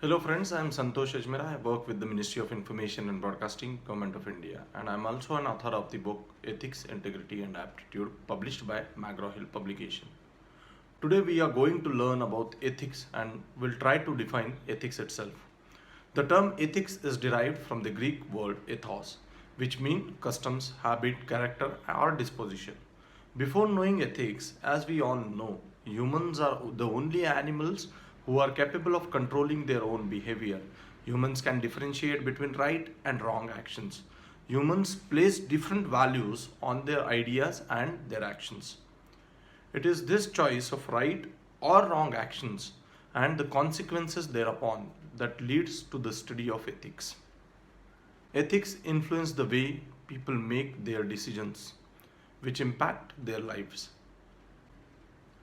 Hello friends, I am Santosh Ajmera. I work with the Ministry of Information and Broadcasting, Government of India, and I am also an author of the book Ethics, Integrity and Aptitude, published by McGraw-Hill Publication. Today we are going to learn about ethics and will try to define ethics itself. The term ethics is derived from the Greek word ethos, which means customs, habit, character, or disposition. Before knowing ethics, as we all know, humans are the only animals who are capable of controlling their own behavior. Humans can differentiate between right and wrong actions. Humans place different values on their ideas and their actions. It is this choice of right or wrong actions and the consequences thereupon that leads to the study of ethics. Ethics influence the way people make their decisions, which impact their lives.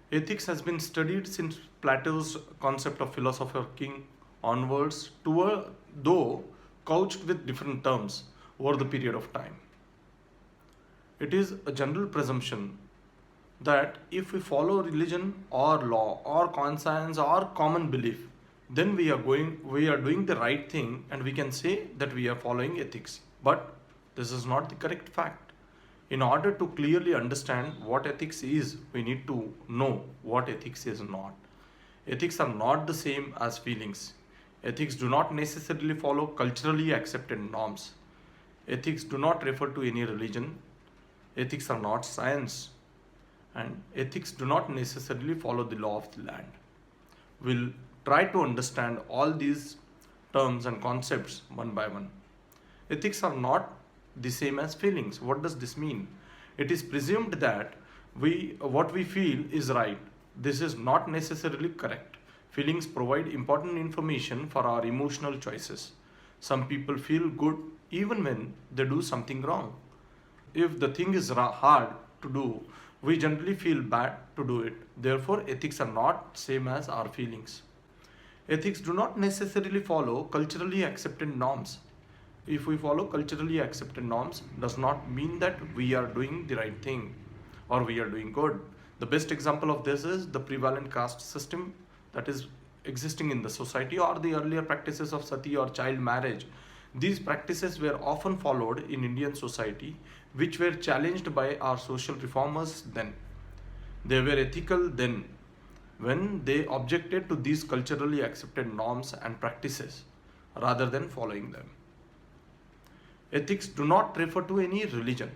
Ethics has been studied since Plato's concept of philosopher king onwards, though couched with different terms over the period of time. It is a general presumption that if we follow religion or law or conscience or common belief, then we are doing the right thing and we can say that we are following ethics. But this is not the correct fact. In order to clearly understand what ethics is, we need to know what ethics is not. Ethics are not the same as feelings. Ethics do not necessarily follow culturally accepted norms. Ethics do not refer to any religion. Ethics are not science. And ethics do not necessarily follow the law of the land. We'll try to understand all these terms and concepts one by one. Ethics are not the same as feelings. What does this mean? It is presumed that what we feel is right. This is not necessarily correct. Feelings provide important information for our emotional choices. Some people feel good even when they do something wrong. If the thing is hard to do, we generally feel bad to do it. Therefore, ethics are not same as our feelings. Ethics do not necessarily follow culturally accepted norms. If we follow culturally accepted norms, does not mean that we are doing the right thing or we are doing good. The best example of this is the prevalent caste system that is existing in the society, or the earlier practices of sati or child marriage. These practices were often followed in Indian society, which were challenged by our social reformers then. They were ethical then when they objected to these culturally accepted norms and practices rather than following them. Ethics do not refer to any religion.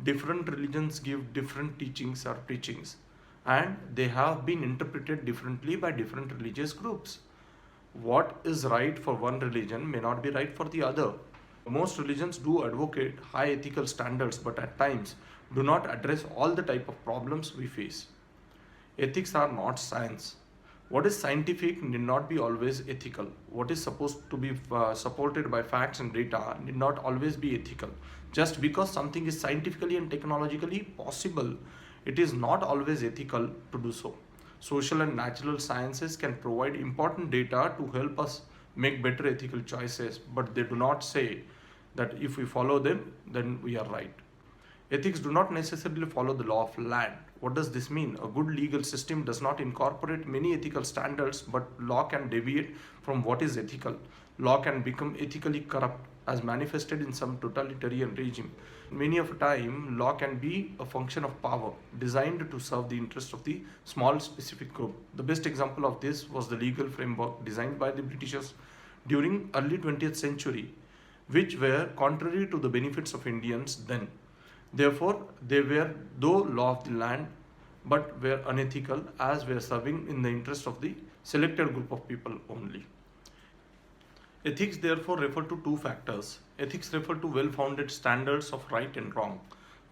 Different religions give different teachings or preachings, and they have been interpreted differently by different religious groups. What is right for one religion may not be right for the other. Most religions do advocate high ethical standards, but at times do not address all the type of problems we face. Ethics are not science. What is scientific need not be always ethical. What is supposed to be supported by facts and data need not always be ethical. Just because something is scientifically and technologically possible, it is not always ethical to do so. Social and natural sciences can provide important data to help us make better ethical choices, but they do not say that if we follow them, then we are right. Ethics do not necessarily follow the law of land. What does this mean? A good legal system does not incorporate many ethical standards, but law can deviate from what is ethical. Law can become ethically corrupt, as manifested in some totalitarian regime. Many of the time, law can be a function of power, designed to serve the interest of the small specific group. The best example of this was the legal framework designed by the Britishers during early 20th century, which were contrary to the benefits of Indians then. Therefore, they were though law of the land, but were unethical, as were serving in the interest of the selected group of people only. Ethics therefore refer to two factors. Ethics refer to well-founded standards of right and wrong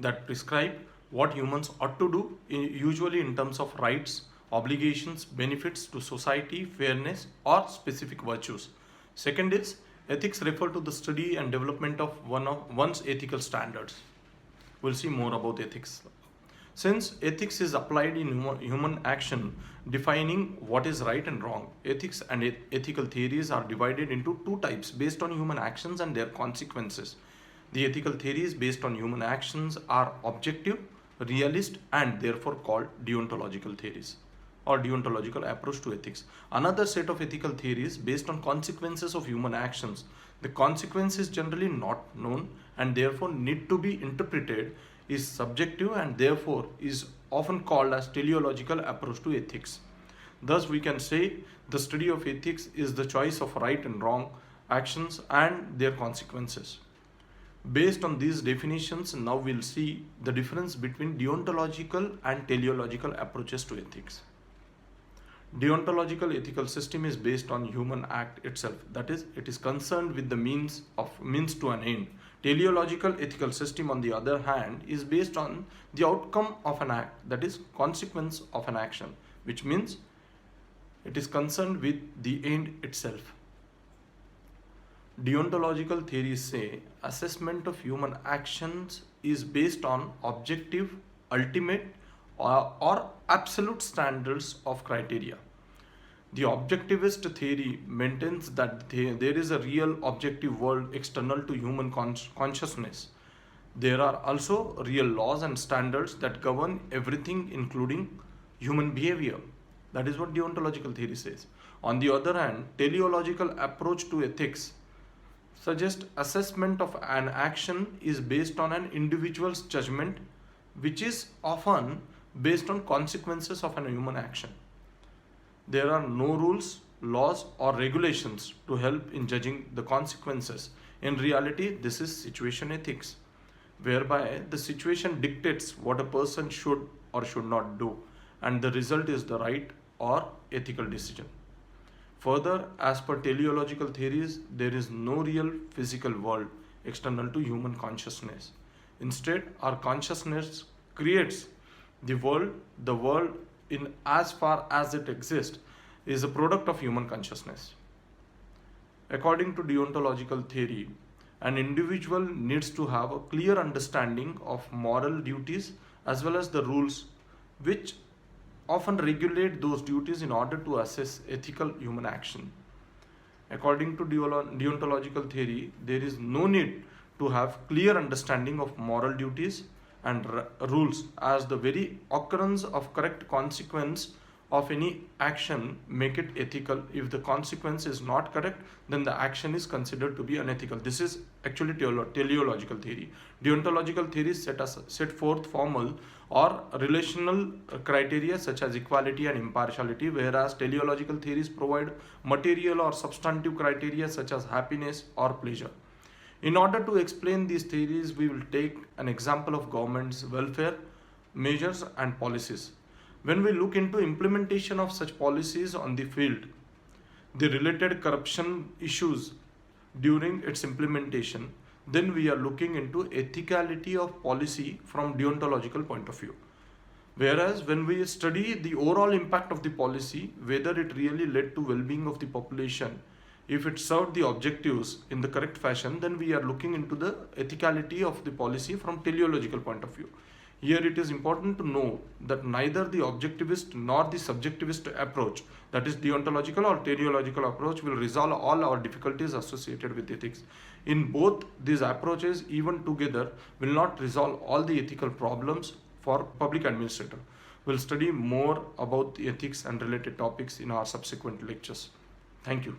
that prescribe what humans ought to do, usually in terms of rights, obligations, benefits to society, fairness, or specific virtues. Second is, ethics refer to the study and development of one's ethical standards. We'll see more about ethics. Since ethics is applied in human action, defining what is right and wrong, ethics and ethical theories are divided into two types based on human actions and their consequences. The ethical theories based on human actions are objective, realist, and therefore called deontological theories. or deontological approach to ethics. Another set of ethical theories based on consequences of human actions. The consequence is generally not known and therefore need to be interpreted, is subjective and therefore is often called as teleological approach to ethics. Thus, we can say the study of ethics is the choice of right and wrong actions and their consequences. Based on these definitions, now we'll see the difference between deontological and teleological approaches to ethics. Deontological ethical system is based on human act itself, that is, it is concerned with the means to an end. Teleological ethical system, on the other hand, is based on the outcome of an act, that is, consequence of an action, which means it is concerned with the end itself. Deontological theories say assessment of human actions is based on objective, ultimate, or absolute standards of criteria. The objectivist theory maintains that there is a real objective world external to human consciousness. There are also real laws and standards that govern everything, including human behavior. That is what deontological theory says. On the other hand, teleological approach to ethics suggests assessment of an action is based on an individual's judgment, which is often based on consequences of an human action. There are no rules, laws, or regulations to help in judging the consequences. In reality, this is situation ethics, whereby the situation dictates what a person should or should not do, and the result is the right or ethical decision. Further, as per teleological theories, there is no real physical world external to human consciousness. Instead, our consciousness creates the world in as far as it exists is a product of human consciousness. According to deontological theory, an individual needs to have a clear understanding of moral duties as well as the rules which often regulate those duties in order to assess ethical human action. According to deontological theory, there is no need to have clear understanding of moral duties and rules, as the very occurrence of correct consequence of any action make it ethical. If the consequence is not correct, then the action is considered to be unethical. This is actually teleological theory. Deontological theories set forth formal or relational criteria such as equality and impartiality, whereas teleological theories provide material or substantive criteria such as happiness or pleasure. In order to explain these theories, we will take an example of government's welfare measures and policies. When we look into implementation of such policies on the field, the related corruption issues during its implementation, then we are looking into ethicality of policy from deontological point of view. Whereas when we study the overall impact of the policy, whether it really led to well-being of the population, if it served the objectives in the correct fashion, then we are looking into the ethicality of the policy from teleological point of view. Here it is important to know that neither the objectivist nor the subjectivist approach, that is deontological or teleological approach, will resolve all our difficulties associated with ethics. In both these approaches, even together, will not resolve all the ethical problems for public administrator. We'll study more about the ethics and related topics in our subsequent lectures. Thank you.